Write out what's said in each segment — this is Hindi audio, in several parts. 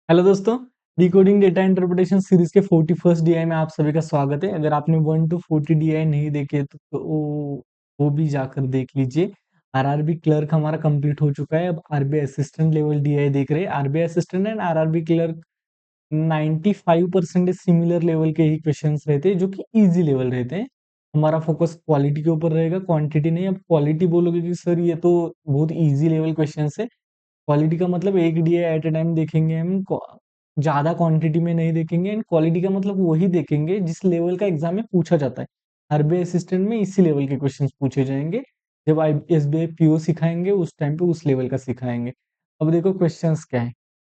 हेलो दोस्तों, डिकोडिंग डेटा इंटरप्रिटेशन सीरीज के 41st डीआई में आप सभी का स्वागत है। अगर आपने 1 टू 40 डीआई नहीं देखे तो वो भी जाकर देख लीजिए। आरआरबी क्लर्क हमारा कंप्लीट हो चुका है। अब आरबीआई असिस्टेंट लेवल डीआई देख रहे हैं। RBI assistant and RRB clerk 95% similar level के ही क्वेश्चंस रहते हैं, जो कि इजी लेवल रहते हैं। हमारा फोकस क्वालिटी के ऊपर रहेगा, क्वांटिटी नहीं। अब क्वालिटी बोलोगे कि सर ये तो बहुत इजी लेवल क्वेश्चंस है। क्वालिटी का मतलब एक डीए एट ए टाइम देखेंगे हम, ज्यादा क्वांटिटी में नहीं देखेंगे। एंड क्वालिटी का मतलब वही देखेंगे जिस लेवल का एग्जाम में पूछा जाता है। आरबीआई असिस्टेंट में इसी लेवल के क्वेश्चंस पूछे जाएंगे। जब आई एसबीआई पीओ सिखाएंगे उस टाइम पे उस लेवल का सिखाएंगे। अब देखो क्वेश्चंस क्या है।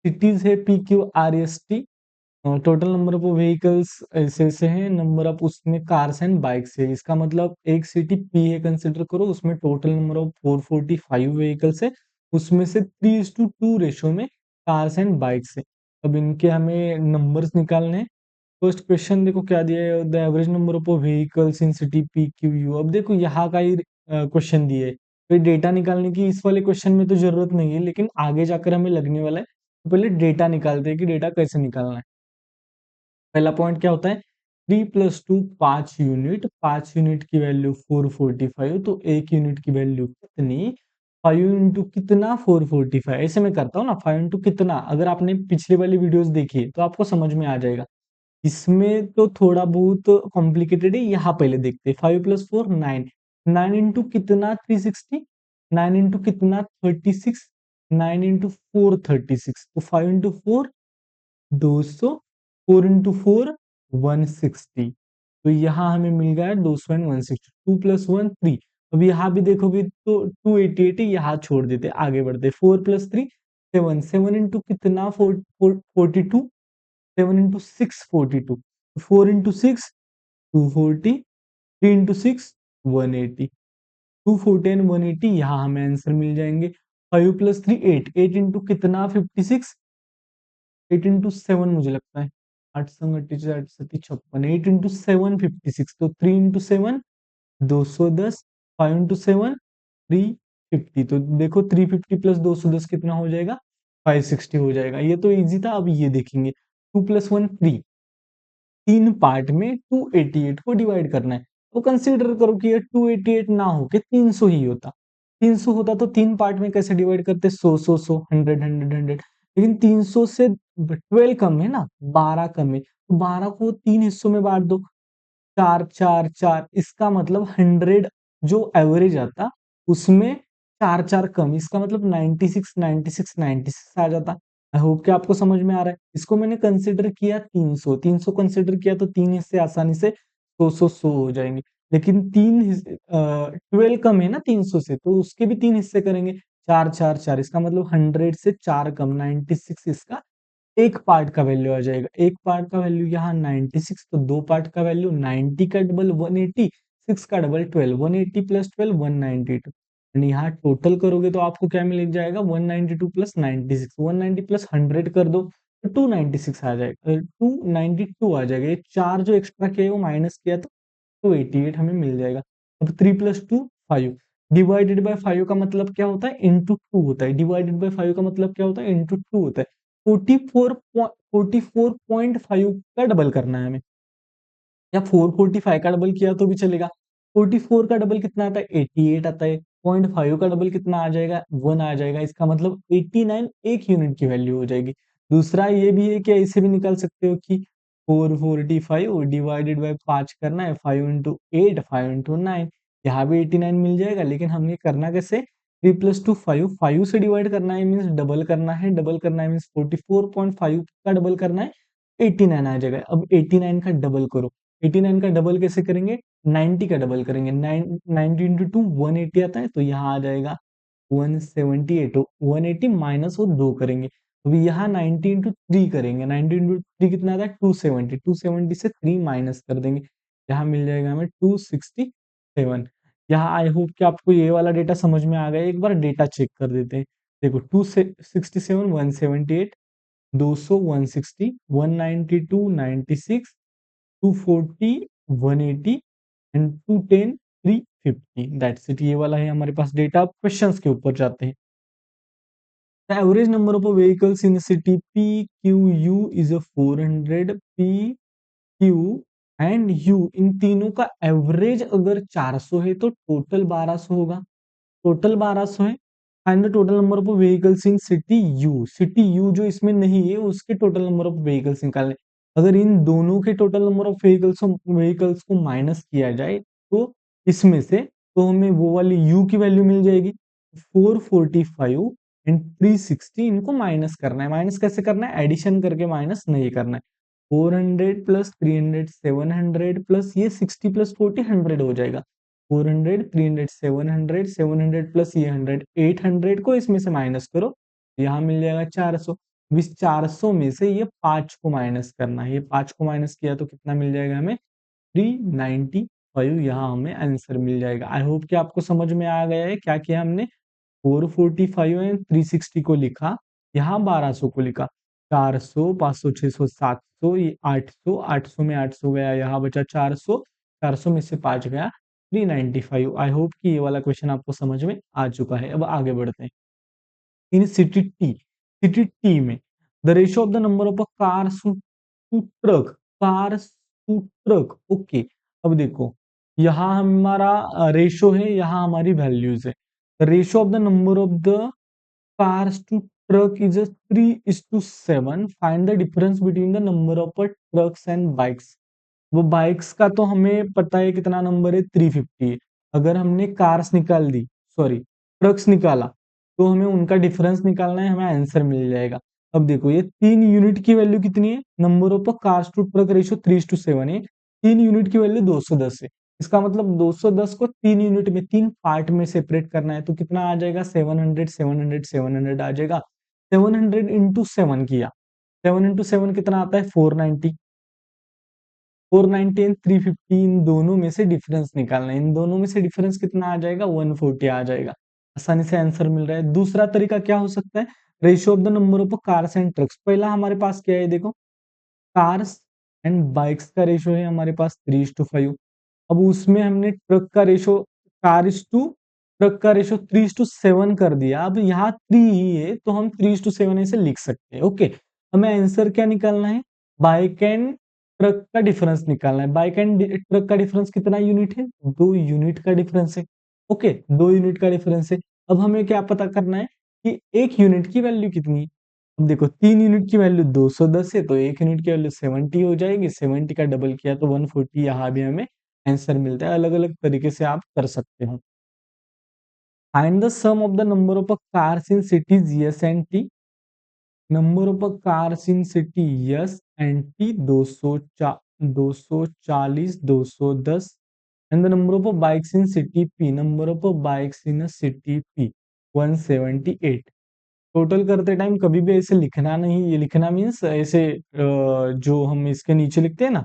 सिटीज है P Q R S T. Total number of vehicles ऐसे ऐसे हैं, नंबर ऑफ उसमें कार्स एंड बाइक्स है। इसका मतलब एक सिटी पी है, कंसिडर करो, उसमें टोटल नंबर ऑफ 445 व्हीकल्स है। उसमें से 3:2 रेशो में कार्स एंड बाइक्स है। अब इनके हमें नंबर्स निकालने हैं। फर्स्ट क्वेश्चन देखो क्या दिया है, the average number of vehicles in city P Q U. अब देखो यहाँ का ही क्वेश्चन दिए है, तो डेटा निकालने की इस वाले क्वेश्चन में तो जरूरत नहीं है, लेकिन आगे जाकर हमें लगने वाला है। तो पहले डेटा निकालते हैं कि डेटा कैसे निकालना है। पहला पॉइंट क्या होता है, 3+2 5 यूनिट, 5 यूनिट की वैल्यू 445, तो एक यूनिट की वैल्यू कितनी, 5 इंटू कितना 445। ऐसे मैं करता हूँ ना, 5 इंटू कितना। अगर आपने पिछले वाली वीडियोस देखी है तो आपको समझ में आ जाएगा। इसमें तो थोड़ा बहुत कॉम्प्लिकेटेड है, यहाँ पहले देखते हैं। 5+4 9, 9 इंटू कितना 360, 9 इंटू कितना 36, 9 इंटू 4 36, तो 5 इंटू 4 200, 4 इंटू 4 160। तो यहाँ हमें मिल गया 200 एंड 160। 2+1 3। अब यहाँ भी देखोगे तो 288 यहाँ छोड़ देते, आगे बढ़ते। 4+3 7, 7 इंटू कितना 42, 7 इंटू 6 42, 4 इंटू 6 240, 3 इंटू 6 180। 240 एंड 180 यहाँ हमें आंसर मिल जाएंगे। 5+3 8, 8 इंटू कितना 56, 8 इंटू 7 मुझे लगता है, 8 संग 88 8 8 इंटू 7 56, तो 3 इंटू 7 210, 5 इंटू 7 350। तो देखो 350 प्लस 210 कितना हो जाएगा, 560 हो जाएगा। ये तो इजी था। अब ये देखेंगे, 2+1 3, तीन पार्ट में 288 को डिवाइड करना है। तो कंसीडर करो कि ये 288 ना हो के 300 ही होता। 300 होता तो तीन पार्ट में कैसे डिवाइड करते, 100 100 100 100। लेकिन 300 से 12 कम है ना, 12 कम है, तो 12 को तीन हिस्सों में बांट दो, 4 4 4। इसका मतलब 100 जो एवरेज आता उसमें 4 4 कम, इसका मतलब 96 96 96 आ जाता। आई होप कि आपको समझ में आ रहा है। इसको मैंने कंसिडर किया 300, 300 कंसिडर किया तो तीन हिस्से आसानी से 100 हो जाएंगे। लेकिन 12 कम है ना 300 से, तो उसके भी तीन हिस्से करेंगे, 4 4 4। इसका मतलब 100 से 4 कम 96 इसका एक पार्ट का वैल्यू आ जाएगा। एक पार्ट का वैल्यू यहाँ 96, तो दो पार्ट का वैल्यू 90 का डबल 180, 6 का डबल 12, 180 प्लस 12 192। एंड यहाँ टोटल करोगे तो आपको क्या मिल जाएगा, 192 प्लस 96, 190 प्लस 100 कर दो तो 296 आ जाएगा, 292 आ जाएगा। ये चार जो एक्स्ट्रा किया है वो माइनस किया तो 288 हमें मिल जाएगा। अब 3+2 5, डिवाइडेड बाय 5 का मतलब क्या होता है, इंटू 2 होता है। डिवाइडेड बाय 5 का मतलब क्या होता है, इंटू 2 होता है। 44.5 का डबल करना है हमें, या 445 का डबल किया तो भी चलेगा। 44 का डबल कितना आता है, 88 आता है। 0.5 का डबल कितना आ जाएगा, 1 आ जाएगा। इसका मतलब 89 एक यूनिट की वैल्यू हो जाएगी। दूसरा ये भी है कि ऐसे भी निकाल सकते हो कि 445 डिवाइडेड बाय 5 करना है, 5 इंटू 8 5 इंटू 9, यहाँ भी 89 मिल जाएगा। लेकिन हमें करना कैसे, 3+2 5, 5 से डिवाइड करना है मीन्स डबल करना है, डबल करना है मीन्स 44.5 का डबल करना है, 89 आ जाएगा। अब 89 का डबल करो, 89 का डबल कैसे करेंगे, 90 का डबल करेंगे। 90 इंटू 2 180 आता है, तो यहाँ आ जाएगा 178। 180 माइनस वो दो करेंगे, अभी यहाँ 90 इंटू 3 करेंगे। 90 इंटू 3 कितना आता है, 270, 270 से 3 माइनस कर देंगे, यहाँ मिल जाएगा हमें 267। यहाँ आई होप कि आपको ये वाला डेटा समझ में आ गया। एक बार डेटा चेक कर देते हैं। देखो 267 178, 200 160, 192 96, 240 180 एंड 210 350। दैट्स इट, ये वाला है हमारे पास डेटा। क्वेश्चंस के ऊपर जाते हैं। The average number of vehicles in the city PQU is a 400 PQ and U इन तीनों का एवरेज अगर 400 है तो टोटल 1200 होगा। टोटल 1200 है and the total number of vehicles in city you जो इसमें नहीं है उसके टोटल नंबर ऑफ व्हीकल्स निकालने। अगर इन दोनों के टोटल नंबर ऑफ व्हीकल्स को माइनस किया जाए तो इसमें से तो हमें वो वाली यू की वैल्यू मिल जाएगी 445 एंड 360 इनको माइनस करना है। माइनस कैसे करना है? एडिशन करके माइनस नहीं करना है। 400 प्लस 300 700 प्लस ये 60 प्लस 40 100 हो जाएगा। 400 300 700 700 प्लस ये 100 800 को इसमें से माइनस करो यहाँ मिल जाएगा 400। इस 400 में से ये 5 को माइनस करना है। ये 5 को माइनस किया तो कितना मिल जाएगा हमें? 395 यहाँ हमें आंसर मिल जाएगा। आई होप कि आपको समझ में आ गया है क्या किया हमने। 445 एंड 360 को लिखा, यहाँ 1200 को लिखा। 400 500 600 700 ये 800 800 में 800 गया, यहाँ बचा 400 400 में से 5 गया 395। आई होप कि ये वाला क्वेश्चन आपको समझ में आ चुका है। अब आगे बढ़ते हैं। इन सिटी टी में the ratio of the number of cars to truck, cars to truck. Okay, अब देखो यहाँ हमारा रेशियो है, यहाँ हमारी वैल्यूज है। Ratio of the number of the cars to truck is a 3:7. Find the difference between the number of trucks and bikes. वो बाइक्स का तो हमें पता है कितना नंबर है 350 है। अगर हमने कार्स निकाल दी, सॉरी ट्रक्स निकाला, तो हमें उनका डिफरेंस निकालना है, हमें आंसर मिल जाएगा। अब देखो ये 3 यूनिट की वैल्यू कितनी है? Number of cars to truck ratio 3:7 है। 3 यूनिट की वैल्यू 210 है। इसका मतलब 210 को 3 यूनिट में 3 पार्ट में सेपरेट करना है तो कितना आ जाएगा? 700 700 700 आ जाएगा। 700 इंटू 7 किया, 7 इंटू 7 कितना आता है? 490। 490 एंड 350 इन दोनों में से डिफरेंस निकालना है। इन दोनों में से डिफरेंस कितना आ जाएगा? 140 आ जाएगा। आसानी से आंसर मिल रहा है। दूसरा तरीका क्या हो सकता है? Ratio of the number of cars and trucks. पहला हमारे पास क्या है? देखो कार्स एंड बाइक्स का रेशियो है हमारे पास 3:5। अब उसमें हमने ट्रक का रेशियो कार्स टू ट्रक का रेशियो 3:7 कर दिया। अब यहाँ 3 ही है तो हम 3:7 ऐसे लिख सकते हैं। ओके, हमें आंसर क्या निकालना है? बाइक एंड ट्रक का डिफरेंस निकालना है। बाइक एंड ट्रक का डिफरेंस कितना यूनिट है? 2 यूनिट का डिफरेंस है। ओके, 2 यूनिट का डिफरेंस है। अब हमें क्या पता करना है कि 1 यूनिट की वैल्यू कितनी है। अब देखो 3 यूनिट की वैल्यू 210 है तो 1 यूनिट की वैल्यू 70 हो जाएगी। 70 का डबल किया तो 140। यहाँ भी हमें आंसर मिलता है। अलग अलग तरीके से आप कर सकते हो। Find the sum of the number of cars in cities S and T. Number of cars in city S and T 240 210 and the number of bikes in city P. Number of bikes in city P 178। Total करते टाइम कभी भी ऐसे लिखना नहीं, ये लिखना मीन्स ऐसे जो हम इसके नीचे लिखते हैं ना,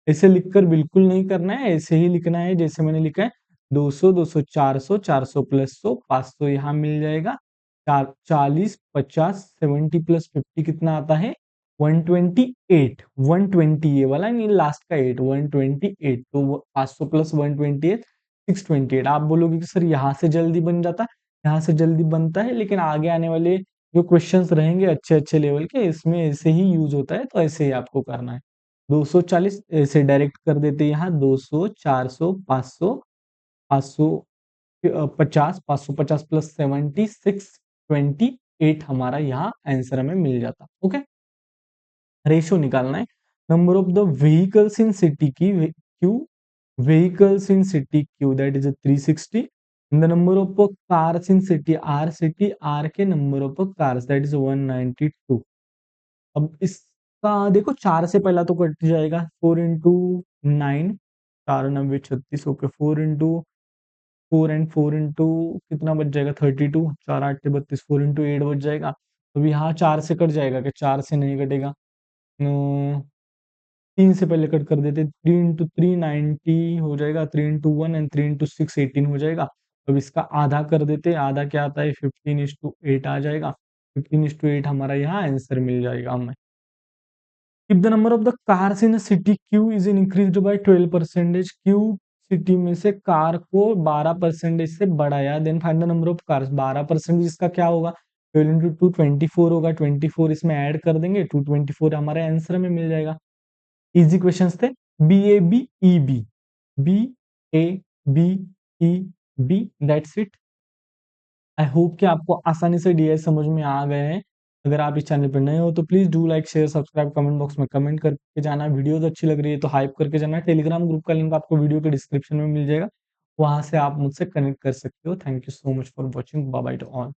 ऐसे लिखकर बिल्कुल नहीं करना है। ऐसे ही लिखना है जैसे मैंने लिखा है 200 200 400 400 प्लस 100 500 यहाँ मिल जाएगा। 40 50 70 प्लस 50 कितना आता है? 128। 120 ये वाला नहीं, लास्ट का 8 128। तो 500 प्लस 128 628। आप बोलोगे कि सर यहाँ से जल्दी बन जाता, यहाँ से जल्दी बनता है लेकिन आगे आने वाले जो क्वेश्चंस रहेंगे अच्छे अच्छे लेवल के इसमें ऐसे ही यूज होता है, तो ऐसे ही आपको करना है। 240 ऐसे डायरेक्ट कर देते हैं यहाँ 200 400 500 500 50 550 प्लस 70 628 हमारा यहाँ आंसर हमें मिल जाता। ओके, रेशियो निकालना है। Number of the vehicles in city की Q, vehicles in city Q that is 360। The number of cars in city R के number of cars that is 192। अब इसका देखो 4 से पहला तो कट जाएगा। 4 into 9 4 9 36। Okay, 4 into 4 and 4 into कितना बच जाएगा? 32। 4 8 32 4 इंटू 8 बच जाएगा। तो यहाँ 4 से कट जाएगा कि 4 से नहीं कटेगा। 3 से पहले कट कर देते। 3 इंटू 3 90 हो जाएगा। 3 इंटू 1 एंड 3 इंटू 6 18 हो जाएगा। अब इसका आधा कर देते। आधा क्या आता है? 15:8 आ जाएगा। 15:8 हमारा यहाँ आंसर मिल जाएगा हमें। If the number of the cars in a city Q is increased by 12%, Q city में से कार को 12% से बढ़ाया, then find the number of cars. 12% इसका क्या होगा? 12 इंटू टू 24 होगा, 24 इसमें ऐड कर देंगे, 224 हमारे आंसर में मिल जाएगा। इजी क्वेश्चंस थे। B A B E B, B A B E B, that's it. I hope कि आपको आसानी से डीएस समझ में आ गए हैं। अगर आप इस चैनल पर नए हो तो please do like share subscribe, comment box में कमेंट करके जाना। वीडियोस अच्छी लग रही है तो हाइप करके जाना। टेलीग्राम ग्रुप का लिंक आपको वीडियो के डिस्क्रिप्शन में मिल जाएगा, वहां से आप मुझसे कनेक्ट कर सकते हो। Thank you so much for watching, bye bye to all.